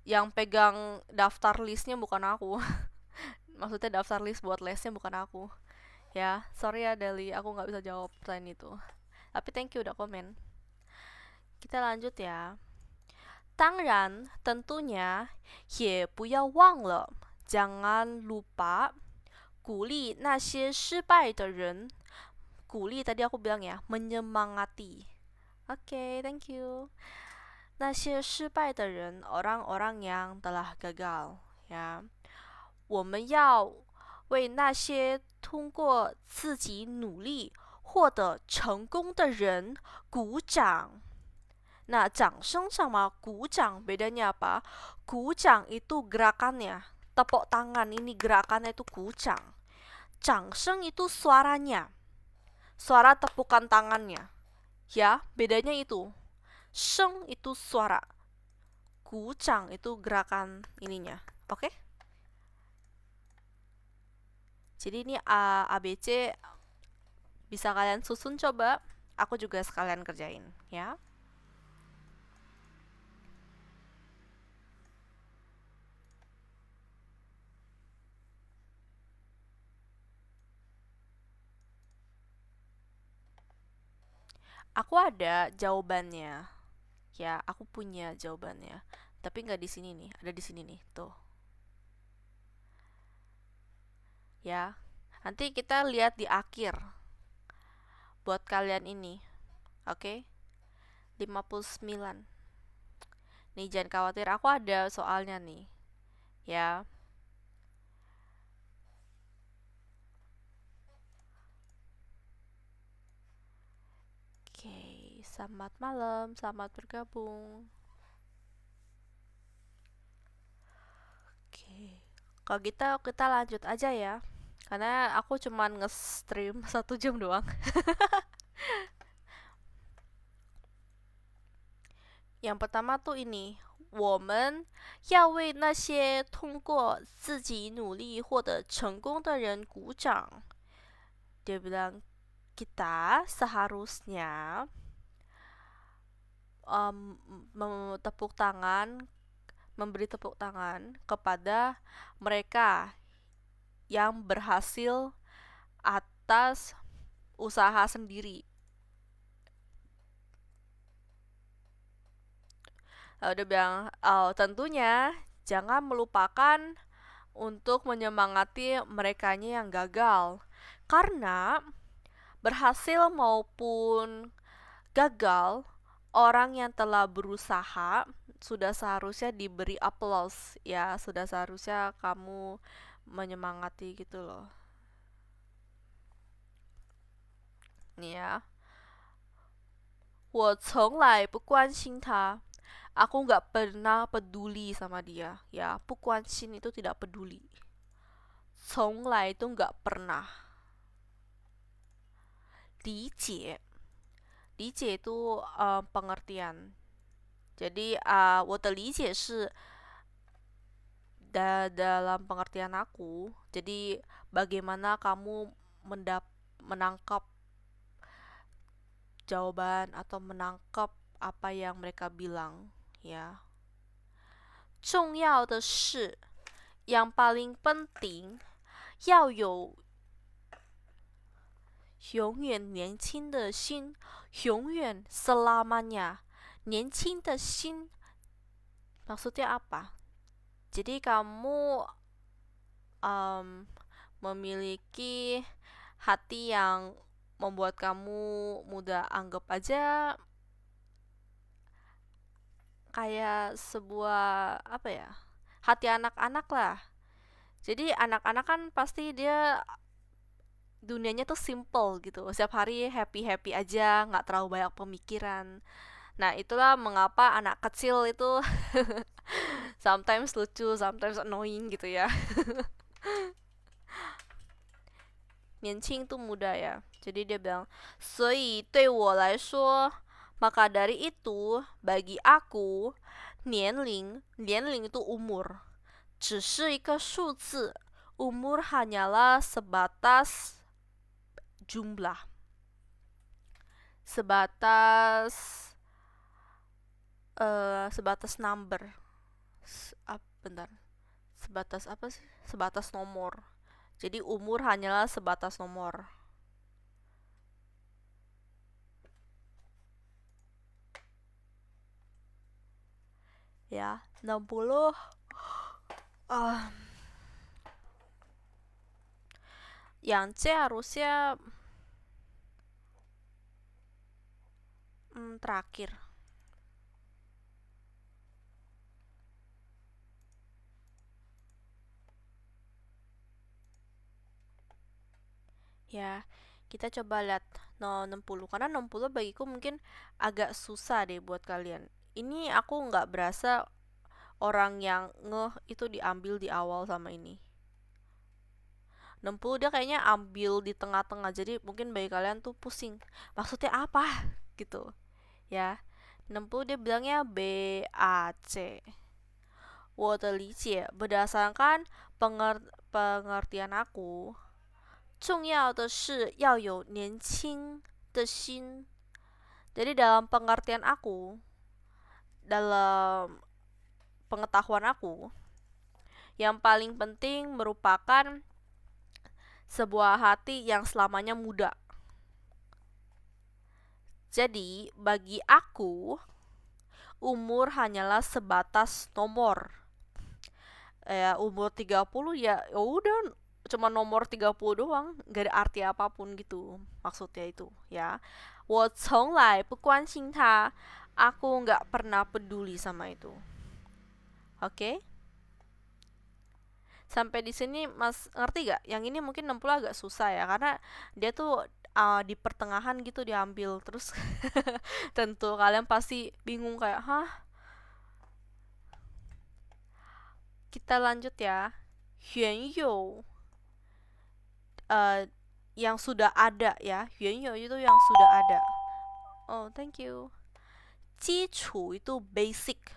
yang pegang daftar listnya bukan aku. Maksudnya daftar list buat lesnya bukan aku. Ya, sorry ya Deli, aku nggak bisa jawab pertanyaan itu. Tapi thank you udah komen. Kita lanjut ya. 当然 tentunya 也不要忘了 jangan lupa 鼓励那些失败的人 鼓励 tadi aku bilang ya menyemangati. Oke, thank you. 那些失败的人 orang-orang yang telah gagal ya. 我们要为那些通过自己努力获得成功的人鼓掌。Nah, 掌声 sama 鼓掌 bedanya apa? 鼓掌 itu gerakannya, tepuk tangan ini gerakannya itu 鼓掌. 掌声 itu suaranya, suara tepukan tangannya. Ya, bedanya itu. 声 itu suara, 鼓掌 itu gerakan ininya. Oke? Jadi ini A, ABC bisa kalian susun coba. Aku juga sekalian kerjain, ya. Aku ada jawabannya. Ya, aku punya jawabannya. Tapi nggak di sini nih, ada di sini nih, tuh. Ya, nanti kita lihat di akhir. Buat kalian ini. Oke? 59. Nih, jangan khawatir, aku ada soalnya nih. Ya. Oke, selamat malam, selamat bergabung. Oke, kalau gitu kita lanjut aja ya. Karena aku cuman nge-stream 1 jam doang. Yang pertama tuh ini, 我们要为那些通过自己努力获得成功的人鼓掌. Dia bilang, kita seharusnya tepuk tangan, memberi tepuk tangan kepada mereka yang berhasil atas usaha sendiri. Udah bilang, tentunya jangan melupakan untuk menyemangati merekanya yang gagal. Karena berhasil maupun gagal, orang yang telah berusaha sudah seharusnya diberi applause ya, sudah seharusnya kamu menyemangati gitu loh. Nih ya. 我从来不关心他. Aku nggak pernah peduli sama dia. Ya, 不关心 itu tidak peduli. 从来 itu nggak pernah. 理解 itu pengertian. Jadi 我的理解是 dalam pengertian aku. Jadi bagaimana kamu menangkap jawaban atau menangkap apa yang mereka bilang, ya. 重要的是 yang paling penting 要有永远年轻的心，永远 selamanya 年轻的心 maksudnya apa? Jadi kamu memiliki hati yang membuat kamu muda, anggap aja kayak sebuah apa ya, hati anak-anak lah. Jadi anak-anak kan pasti dia dunianya tuh simple gitu, setiap hari happy-happy aja, nggak terlalu banyak pemikiran. Nah itulah mengapa anak kecil itu sometimes lucu, sometimes annoying gitu ya. 年轻 tuh muda ya. Jadi dia bilang, 所以对我来说, maka dari itu bagi aku 年龄 itu umur, 只是一个数字, umur hanyalah sebatas jumlah, sebatas number. Bentar, sebatas apa sih? Sebatas nomor. Jadi umur hanyalah sebatas nomor. Ya, 60 yang C harusnya terakhir. Ya, kita coba lihat 60 karena 60 bagiku mungkin agak susah deh buat kalian. Ini aku nggak berasa orang yang ngeh itu diambil di awal sama ini. 60 dia kayaknya ambil di tengah-tengah, jadi mungkin bagi kalian tuh pusing. Maksudnya apa? Gitu. Ya. 60 dia bilangnya B A C. 我的理解 berdasarkan pengertian aku. 重要的是要有年轻的心. Jadi dalam pengertian aku, dalam pengetahuan aku, yang paling penting merupakan sebuah hati yang selamanya muda. Jadi bagi aku, umur hanyalah sebatas nomor. Umur 30 ya udah cuma nomor 30 doang, gak ada arti apapun gitu, maksudnya itu ya. 我从来不关心他, aku nggak pernah peduli sama itu. Oke? Sampai di sini Mas ngerti gak? Yang ini mungkin 60 agak susah ya, karena dia tuh di pertengahan gitu diambil, terus tentu kalian pasti bingung kayak, hah? Kita lanjut ya. 原有 yang sudah ada ya, 原有 itu yang sudah ada. Oh, thank you. 基础 itu basic,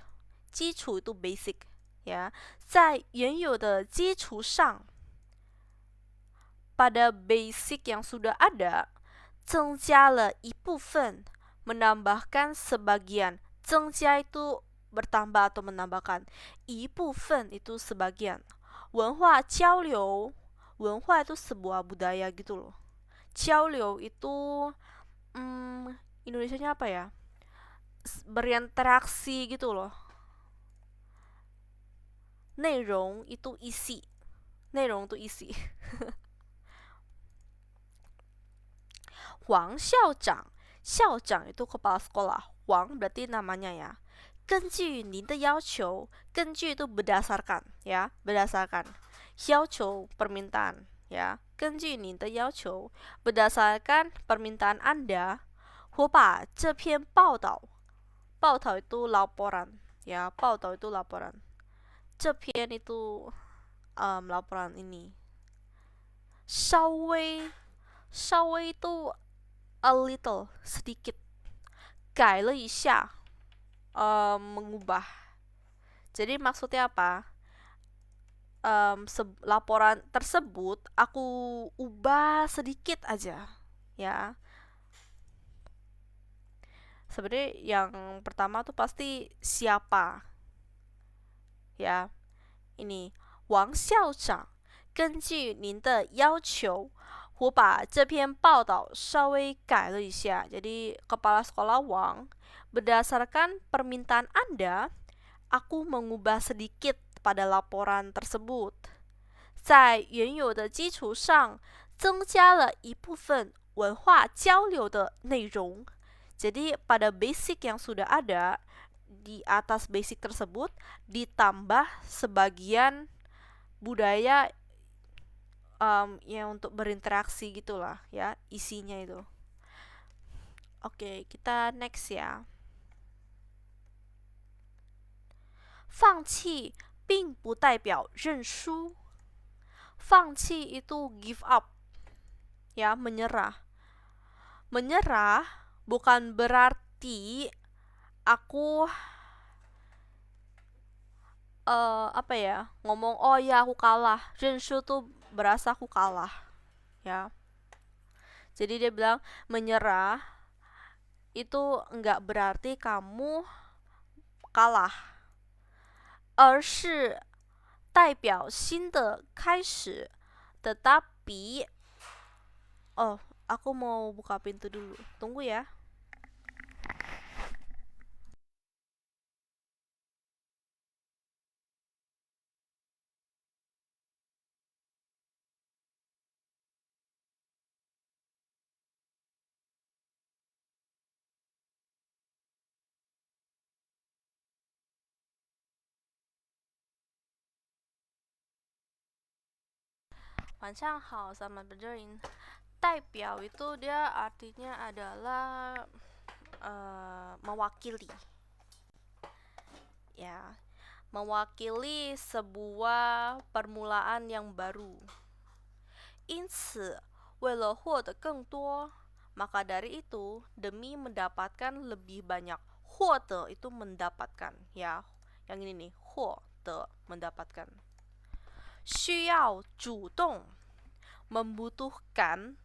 基础 itu basic ya. 在原有的基础上, pada basic yang sudah ada, 增加了一部分, menambahkan sebagian. 增加 itu bertambah atau menambahkan, 一部分 itu sebagian. 文化交流, 文化 itu sebuah budaya gitu loh. 交流 itu Indonesianya apa ya? Berinteraksi gitu loh. 内容 itu isi. 内容 itu isi. 黄校长, 校长 itu kepala sekolah. Wang berarti namanya ya. 根据您的要求，根据itu berdasarkan ya, berdasarkan. 要求 permintaan ya. 根据您的要求 berdasarkan permintaan Anda, 我把这篇报道 itu laporan ya, 报道 itu laporan. 这篇 itu laporan ini. 稍微 itu a little, sedikit. 改了一下 mengubah. Jadi maksudnya apa? Laporan tersebut aku ubah sedikit aja ya. Sebenarnya yang pertama tuh pasti siapa ya. Ini Wang 校长，根据您的要求，我把这篇报道稍微改了一下。Jadi kepala sekolah Wang, berdasarkan permintaan Anda, aku mengubah sedikit pada laporan tersebut. 在原有的基础上，增加了一部分文化交流的内容。Jadi pada basic yang sudah ada, di atas basic tersebut ditambah sebagian budaya yang untuk berinteraksi gitulah ya, isinya itu. Oke, kita next ya. 放弃并不代表认输。放弃 itu give up ya, menyerah. Menyerah bukan berarti aku apa ya, ngomong oh ya aku kalah. 认输 tuh berasa aku kalah ya. Jadi dia bilang menyerah itu enggak berarti kamu kalah, 而是代表新的开始. Tetapi aku mau buka pintu dulu. Tunggu ya. Wancang hao sama berjoin. 代表 itu dia artinya adalah mewakili ya, mewakili sebuah permulaan yang baru. 因此为了获得更多 maka dari itu demi mendapatkan lebih banyak. 获得 itu mendapatkan ya, yang ini nih, 获得 mendapatkan. 需要主动 membutuhkan.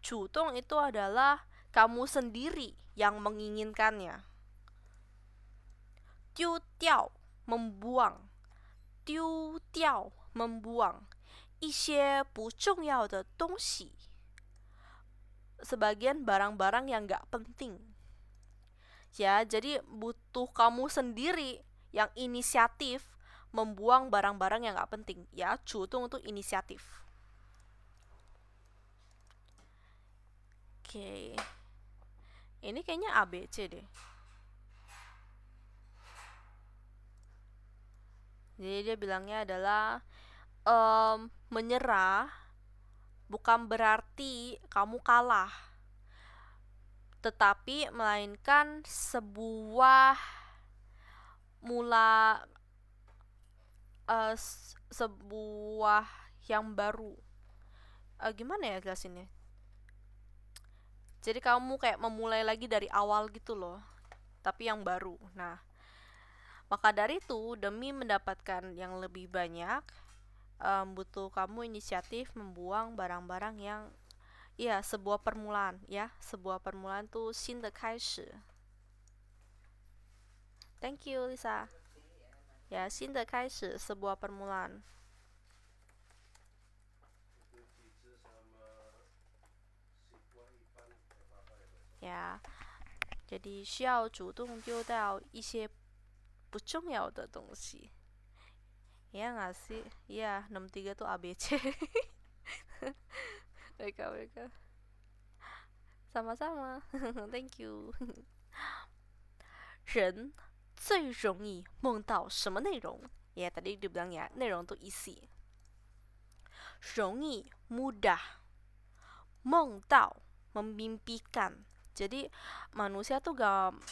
主动 itu adalah kamu sendiri yang menginginkannya. 丢掉 membuang. 丢掉 membuang. 一些不重要的东西 sebagian barang-barang yang gak penting ya. Jadi butuh kamu sendiri yang inisiatif membuang barang-barang yang gak penting ya. 主动 itu inisiatif. Oke. Ini kayaknya ABC deh. Jadi dia bilangnya adalah menyerah bukan berarti kamu kalah, tetapi melainkan sebuah sebuah yang baru. Gimana ya jelasinnya? Jadi kamu kayak memulai lagi dari awal gitu loh, tapi yang baru. Nah, maka dari itu demi mendapatkan yang lebih banyak, butuh kamu inisiatif membuang barang-barang yang ya sebuah permulaan ya, sebuah permulaan tuh 新的开始. Thank you Lisa. Ya, 新的开始 sebuah permulaan. Ya, jadi 需要主动丢掉一些不重要的东西. Ya nggak sih? Iya, 63 tuh ABC. Mereka. Sama-sama. Thank you. 人最容易梦到什么内容? Ya, tadi dibilang ya, 内容 tuh isi. 容易 mudah. 梦到 memimpikan. Jadi manusia tuh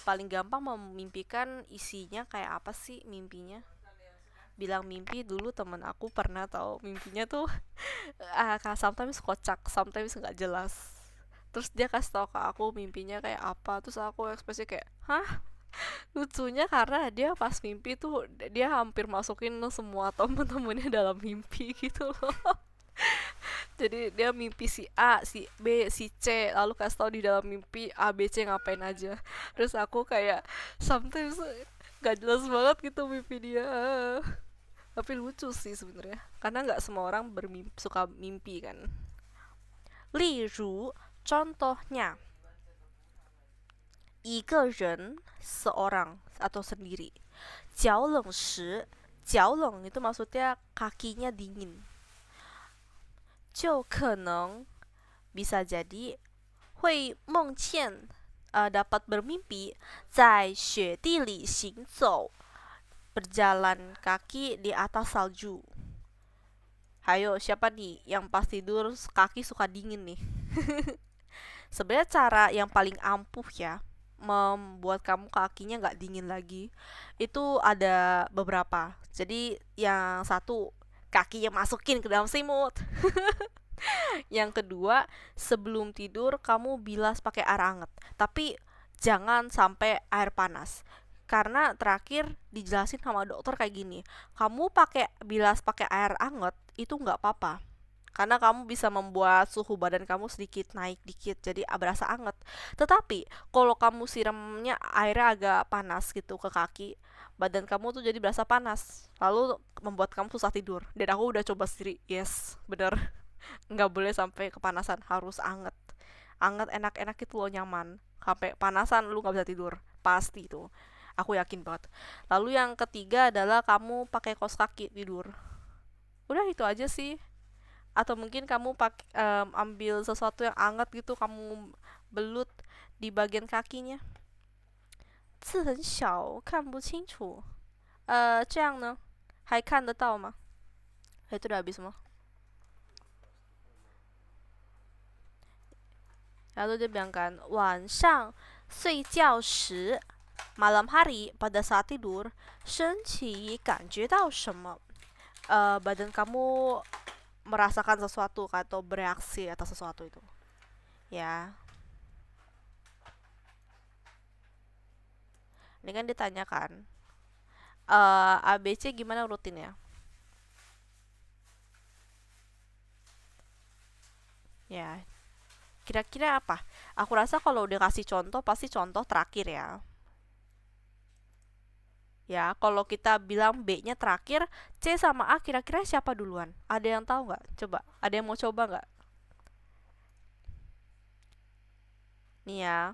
paling gampang memimpikan isinya kayak apa sih mimpinya. Bilang mimpi dulu temen aku pernah tahu mimpinya tuh sometimes kocak, sometimes nggak jelas. Terus dia kasih tahu ke aku mimpinya kayak apa, terus aku ekspresi kayak hah. Lucunya karena dia pas mimpi tuh dia hampir masukin semua temen-temennya dalam mimpi gitu loh. Jadi dia mimpi si A, si B, si C, lalu kasih tahu di dalam mimpi A, B, C ngapain aja. Terus aku kayak sometimes gak jelas banget gitu mimpi dia. Tapi lucu sih sebenarnya, karena nggak semua orang suka mimpi kan. 例如 contohnya 一个人 seorang atau sendiri. 脚冷时 脚冷 itu maksudnya kakinya dingin. 就可能 bisa jadi 会梦见 dapat bermimpi 在雪地里行走 berjalan kaki di atas salju. Hayo, siapa nih yang pas tidur kaki suka dingin nih? Sebenarnya cara yang paling ampuh ya membuat kamu kakinya nggak dingin lagi itu ada beberapa. Jadi yang satu, kakinya masukin ke dalam selimut. Yang kedua, sebelum tidur kamu bilas pakai air hangat, tapi jangan sampai air panas. Karena terakhir dijelasin sama dokter kayak gini, kamu bilas pakai air hangat itu nggak apa-apa, karena kamu bisa membuat suhu badan kamu sedikit naik dikit, jadi berasa hangat. Tetapi kalau kamu siramnya airnya agak panas gitu ke kaki, badan kamu tuh jadi berasa panas, lalu membuat kamu susah tidur. Dan aku udah coba sendiri, yes, bener. Nggak boleh sampai kepanasan, harus anget. Anget enak-enak itu loh, nyaman. Sampai panasan lu nggak bisa tidur, pasti itu. Aku yakin banget. Lalu yang ketiga adalah kamu pakai kaos kaki tidur. Udah itu aja sih. Atau mungkin kamu ambil sesuatu yang anget gitu, kamu belut di bagian kakinya. 字很小，看不清楚。这样呢？还看得到吗？ Itu udah habis semua. Lalu dia bilang kan, 晚上睡觉时 malam hari pada saat tidur, 身体感觉到什么? Badan kamu merasakan sesuatu atau bereaksi atas sesuatu itu. Ya. Ini kan ditanyakan ABC gimana rutinnya? Ya. Kira-kira apa? Aku rasa kalau udah kasih contoh pasti contoh terakhir ya. Ya, kalau kita bilang B-nya terakhir, C sama A kira-kira siapa duluan? Ada yang tahu nggak? Coba, ada yang mau coba nggak? Nih ya,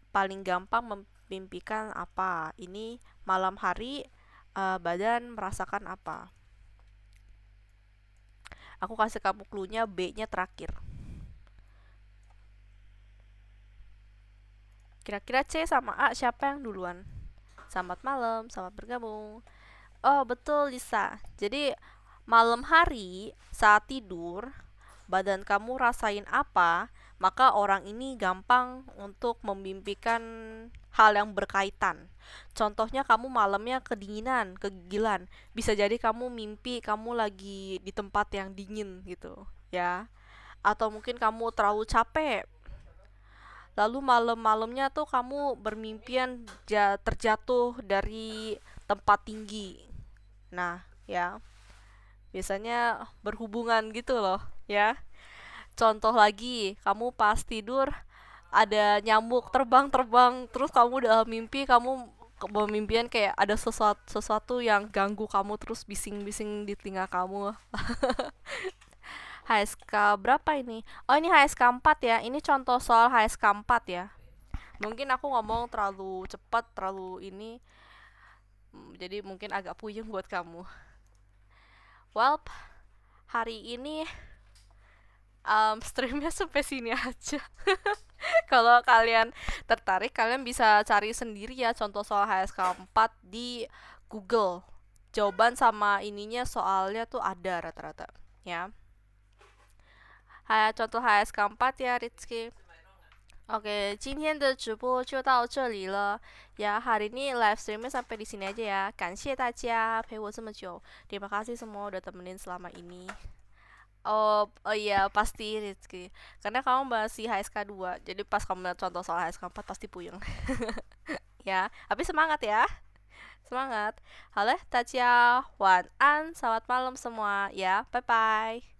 paling gampang memimpikan apa? Ini malam hari badan merasakan apa? Aku kasih kamu clue-nya, B-nya terakhir. Kira-kira C sama A siapa yang duluan? Selamat malam, selamat bergabung. Oh, betul Lisa. Jadi malam hari saat tidur, badan kamu rasain apa, maka orang ini gampang untuk memimpikan hal yang berkaitan. Contohnya kamu malamnya kedinginan, kegigilan. Bisa jadi kamu mimpi kamu lagi di tempat yang dingin gitu, ya. Atau mungkin kamu terlalu capek. Lalu malam-malamnya tuh kamu bermimpian terjatuh dari tempat tinggi. Nah, ya. Biasanya berhubungan gitu loh, ya. Contoh lagi, kamu pas tidur ada nyamuk terbang-terbang, terus kamu dalam mimpi kamu bermimpian kayak ada sesuatu yang ganggu kamu, terus bising-bising di telinga kamu. HSK berapa ini? Oh, ini HSK 4 ya. Ini contoh soal HSK 4 ya. Mungkin aku ngomong terlalu cepat, terlalu ini. Jadi mungkin agak puyeng buat kamu. Well, hari ini streamnya sampai sini aja. Kalau kalian tertarik, kalian bisa cari sendiri ya contoh soal HSK 4 di Google. Jawaban sama ininya soalnya tuh ada rata-rata, ya. Contoh HSK 4 ya, Rizky. Oke, 今天的直播就到这里了 ya. Hari ini live streamnya sampai di sini aja ya. 感谢大家陪我这么久. Terima kasih semua udah temenin selama ini. Oh iya, pasti Rizky. Karena kamu masih HSK 2, jadi pas kamu lihat contoh soal HSK 4 pasti puyeng. Ya, tapi semangat ya. Semangat. Halo, Tacia. Wan An. Selamat malam semua ya. Bye bye.